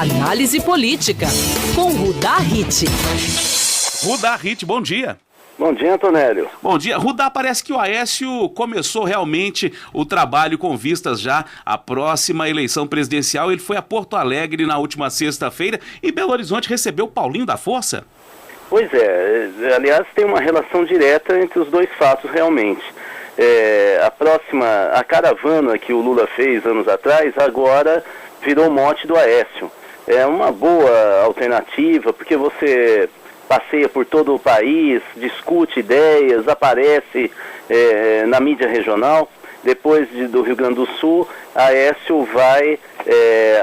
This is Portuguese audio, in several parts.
Análise política, com Rudá Hit. Rudá Hit, bom dia. Bom dia, Antonélio. Bom dia. Rudá, parece que o Aécio começou realmente o trabalho com vistas já à próxima eleição presidencial. Ele foi a Porto Alegre na última sexta-feira e Belo Horizonte recebeu o Paulinho da Força. Pois é, aliás, tem uma relação direta entre os dois fatos realmente. A caravana que o Lula fez anos atrás, agora virou mote do Aécio. É uma boa alternativa, porque você passeia por todo o país, discute ideias, aparece na mídia regional. Depois do Rio Grande do Sul, Aécio vai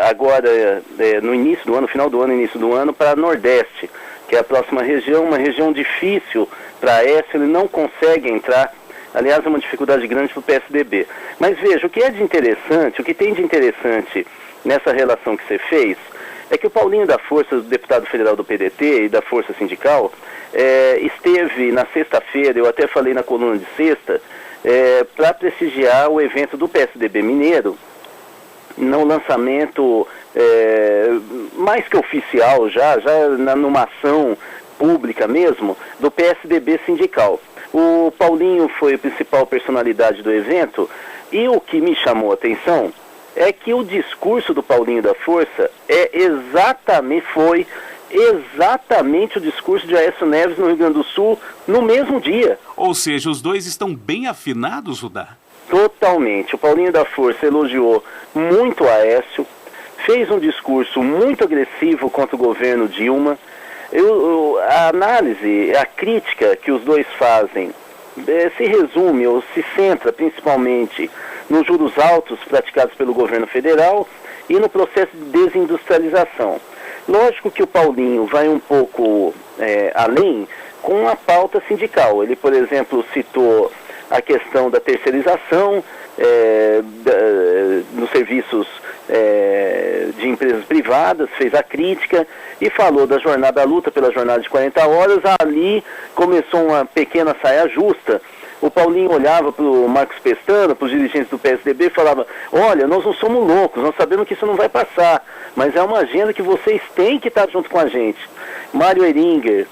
agora, no início do ano, final do ano, início do ano, para Nordeste, que é a próxima região, uma região difícil para Aécio, ele não consegue entrar. Aliás, é uma dificuldade grande para o PSDB. Mas veja, o que tem de interessante nessa relação que você fez, é que o Paulinho da Força, deputado federal do PDT e da Força Sindical, esteve na sexta-feira, eu até falei na coluna de sexta, para prestigiar o evento do PSDB Mineiro, no lançamento mais que oficial, já numa ação pública mesmo, do PSDB Sindical. O Paulinho foi a principal personalidade do evento, e o que me chamou a atenção é que o discurso do Paulinho da Força foi exatamente o discurso de Aécio Neves no Rio Grande do Sul no mesmo dia. Ou seja, os dois estão bem afinados, Rudá? Totalmente. O Paulinho da Força elogiou muito Aécio, fez um discurso muito agressivo contra o governo Dilma. A análise, a crítica que os dois fazem se resume ou se centra principalmente nos juros altos praticados pelo governo federal e no processo de desindustrialização. Lógico que o Paulinho vai um pouco além com a pauta sindical. Ele, por exemplo, citou a questão da terceirização nos serviços de empresas privadas, fez a crítica e falou da jornada, da luta pela jornada de 40 horas. Ali começou uma pequena saia justa. O Paulinho olhava para o Marcos Pestana, para os dirigentes do PSDB e falava: olha, nós não somos loucos, nós sabemos que isso não vai passar, mas é uma agenda que vocês têm que estar junto com a gente. Mário Eringer,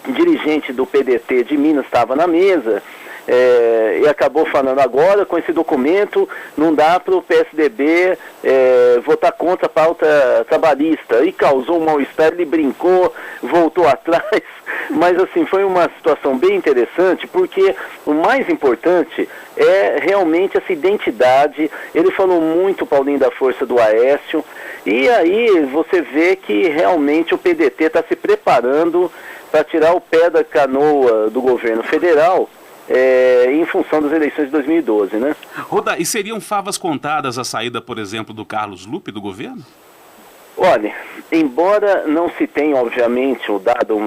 dirigente do PDT de Minas, estava na mesa e acabou falando: agora com esse documento não dá para o PSDB votar contra a pauta trabalhista, e causou um mal-estar. Ele brincou, voltou atrás, mas assim, foi uma situação bem interessante, porque o mais importante é realmente essa identidade. Ele falou muito, Paulinho da Força, do Aécio, e aí você vê que realmente o PDT está se preparando para tirar o pé da canoa do governo federal em função das eleições de 2012, né? Rudá, e seriam favas contadas a saída, por exemplo, do Carlos Lupe do governo? Olha, embora não se tenha, obviamente, o dado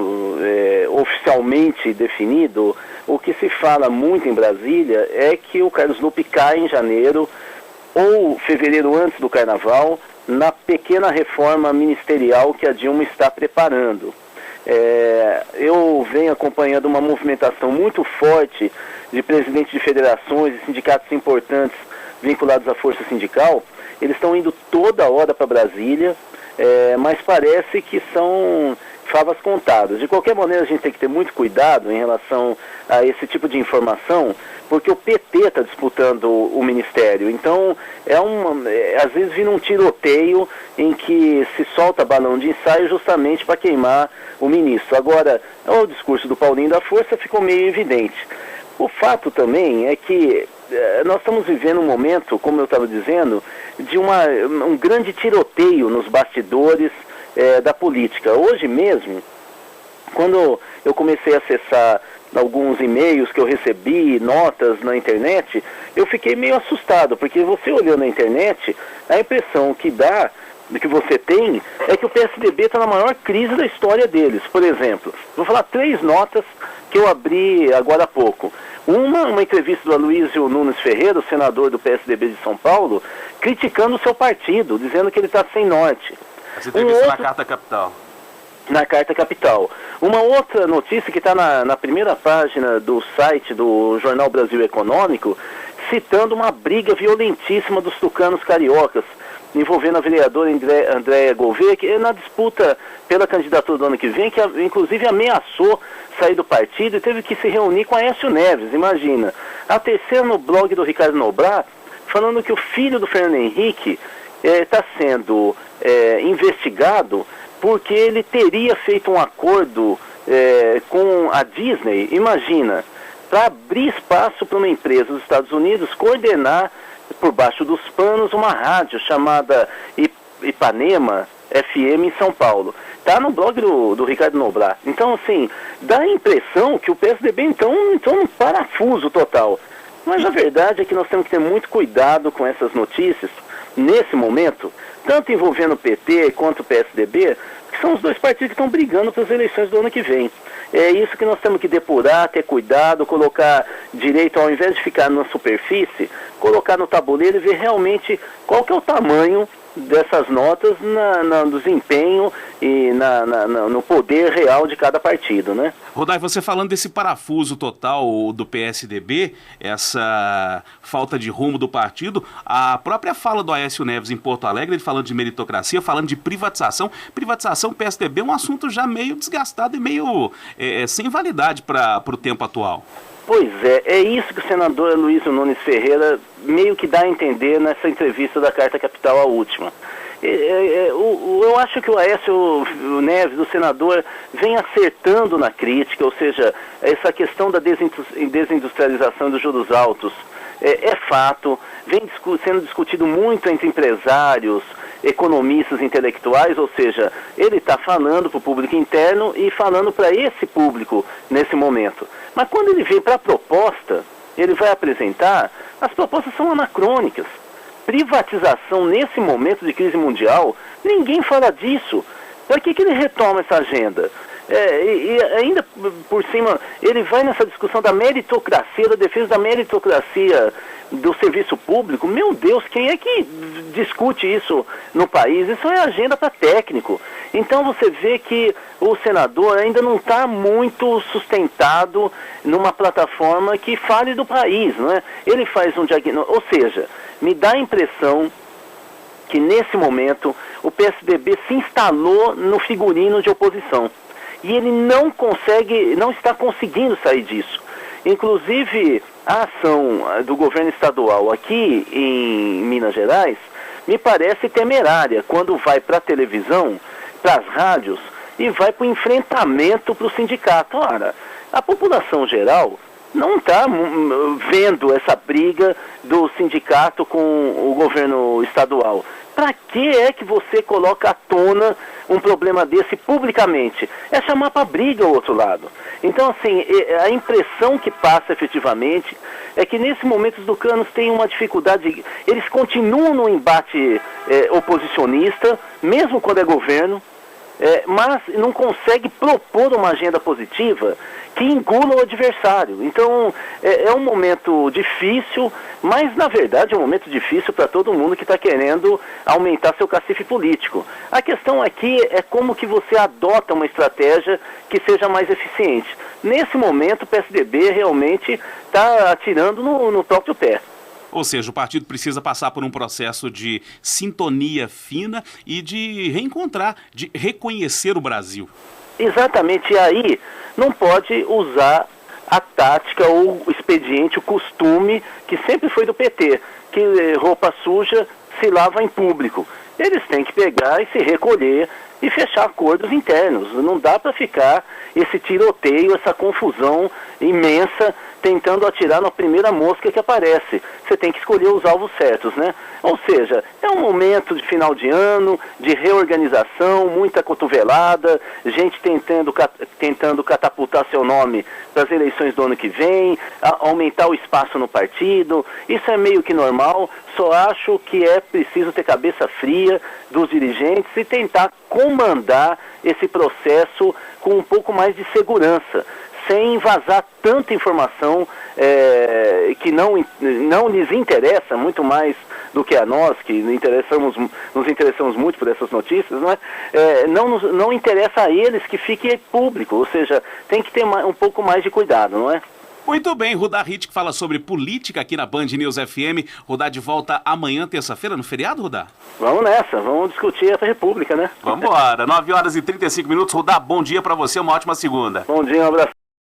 oficialmente definido, o que se fala muito em Brasília é que o Carlos Lupe cai em janeiro ou fevereiro, antes do Carnaval, na pequena reforma ministerial que a Dilma está preparando. Eu venho acompanhando uma movimentação muito forte de presidentes de federações e sindicatos importantes vinculados à Força Sindical. Eles estão indo toda hora para Brasília, mas parece que são favas contadas. De qualquer maneira, a gente tem que ter muito cuidado em relação a esse tipo de informação, porque o PT está disputando o ministério. Então, às vezes vira um tiroteio em que se solta balão de ensaio justamente para queimar o ministro. Agora, o discurso do Paulinho da Força ficou meio evidente. O fato também é que nós estamos vivendo um momento, como eu estava dizendo, de um grande tiroteio nos bastidores da política. Hoje mesmo, quando eu comecei a acessar alguns e-mails que eu recebi, notas na internet, eu fiquei meio assustado, porque você olhando na internet, a impressão que você tem é que o PSDB está na maior crise da história deles. Por exemplo, vou falar 3 notas que eu abri agora há pouco. Uma entrevista do Aloysio Nunes Ferreira, o senador do PSDB de São Paulo, criticando o seu partido, dizendo que ele está sem norte. Essa entrevista na Carta Capital. Na Carta Capital. Uma outra notícia que está na primeira página do site do Jornal Brasil Econômico, citando uma briga violentíssima dos tucanos cariocas. envolvendo a vereadora Andréa Gouveia, que é na disputa pela candidatura do ano que vem, que inclusive ameaçou sair do partido e teve que se reunir com Aécio Neves, imagina. A terceira no blog do Ricardo Noblat, falando que o filho do Fernando Henrique está sendo investigado porque ele teria feito um acordo com a Disney, imagina, para abrir espaço para uma empresa dos Estados Unidos coordenar por baixo dos panos uma rádio chamada Ipanema FM em São Paulo. Está no blog do Ricardo Noblat. Então, assim, dá a impressão que o PSDB entrou num parafuso total. Mas a verdade é que nós temos que ter muito cuidado com essas notícias, nesse momento, tanto envolvendo o PT quanto o PSDB, que são os dois partidos que estão brigando para as eleições do ano que vem. É isso que nós temos que depurar, ter cuidado, colocar direito, ao invés de ficar na superfície, colocar no tabuleiro e ver realmente qual que é o tamanho dessas notas no desempenho e no poder real de cada partido, né? Rodai, você falando desse parafuso total do PSDB, essa falta de rumo do partido, a própria fala do Aécio Neves em Porto Alegre, ele falando de meritocracia, falando de privatização, PSDB é um assunto já meio desgastado e meio sem validade para o tempo atual. Pois é isso que o senador Luiz Nunes Ferreira meio que dá a entender nessa entrevista da Carta Capital, a última. Eu acho que o Aécio Neves, o senador, vem acertando na crítica, ou seja, essa questão da desindustrialização dos juros altos é fato, vem sendo discutido muito entre empresários, economistas intelectuais, ou seja, ele está falando para o público interno e falando para esse público nesse momento. Mas quando ele vem para a proposta, ele vai apresentar, as propostas são anacrônicas. Privatização nesse momento de crise mundial, ninguém fala disso. Para que ele retoma essa agenda? E ainda por cima, ele vai nessa discussão da meritocracia, da defesa da meritocracia do serviço público. Meu Deus, quem é que discute isso no país? Isso é agenda para técnico. Então você vê que o senador ainda não está muito sustentado numa plataforma que fale do país, não é? Ele faz um diagnóstico, ou seja, me dá a impressão que nesse momento o PSDB se instalou no figurino de oposição. E ele não está conseguindo sair disso. Inclusive, a ação do governo estadual aqui em Minas Gerais me parece temerária, quando vai para a televisão, para as rádios, e vai para o enfrentamento para o sindicato. Ora, a população geral não está vendo essa briga do sindicato com o governo estadual. Para que é que você coloca à tona um problema desse publicamente? É chamar para briga o outro lado. Então, assim, a impressão que passa efetivamente é que nesse momento os tucanos têm uma dificuldade, eles continuam no embate oposicionista, mesmo quando é governo, mas não consegue propor uma agenda positiva que engula o adversário. Então, é um momento difícil, mas, na verdade, é um momento difícil para todo mundo que está querendo aumentar seu cacife político. A questão aqui é como que você adota uma estratégia que seja mais eficiente. Nesse momento, o PSDB realmente está atirando no próprio pé. Ou seja, o partido precisa passar por um processo de sintonia fina e de reencontrar, de reconhecer o Brasil. Exatamente, e aí não pode usar a tática ou o expediente, o costume que sempre foi do PT, que roupa suja se lava em público. Eles têm que pegar e se recolher e fechar acordos internos. Não dá para ficar esse tiroteio, essa confusão imensa, tentando atirar na primeira mosca que aparece. Você tem que escolher os alvos certos, né? Ou seja, é um momento de final de ano, de reorganização, muita cotovelada, gente tentando catapultar seu nome para as eleições do ano que vem, aumentar o espaço no partido. Isso é meio que normal, só acho que é preciso ter cabeça fria dos dirigentes e tentar comandar esse processo com um pouco mais de segurança, sem vazar tanta informação que não lhes interessa, muito mais do que a nós, que nos interessamos muito por essas notícias, não é? Não interessa a eles que fique público, ou seja, tem que ter um pouco mais de cuidado, não é? Muito bem, Rudá Hit, que fala sobre política aqui na Band News FM. Rudá de volta amanhã, terça-feira, no feriado, Rudá? Vamos nessa, vamos discutir essa república, né? Vambora, 9 horas e 35 minutos. Rudá, bom dia pra você, uma ótima segunda. Bom dia, um abraço.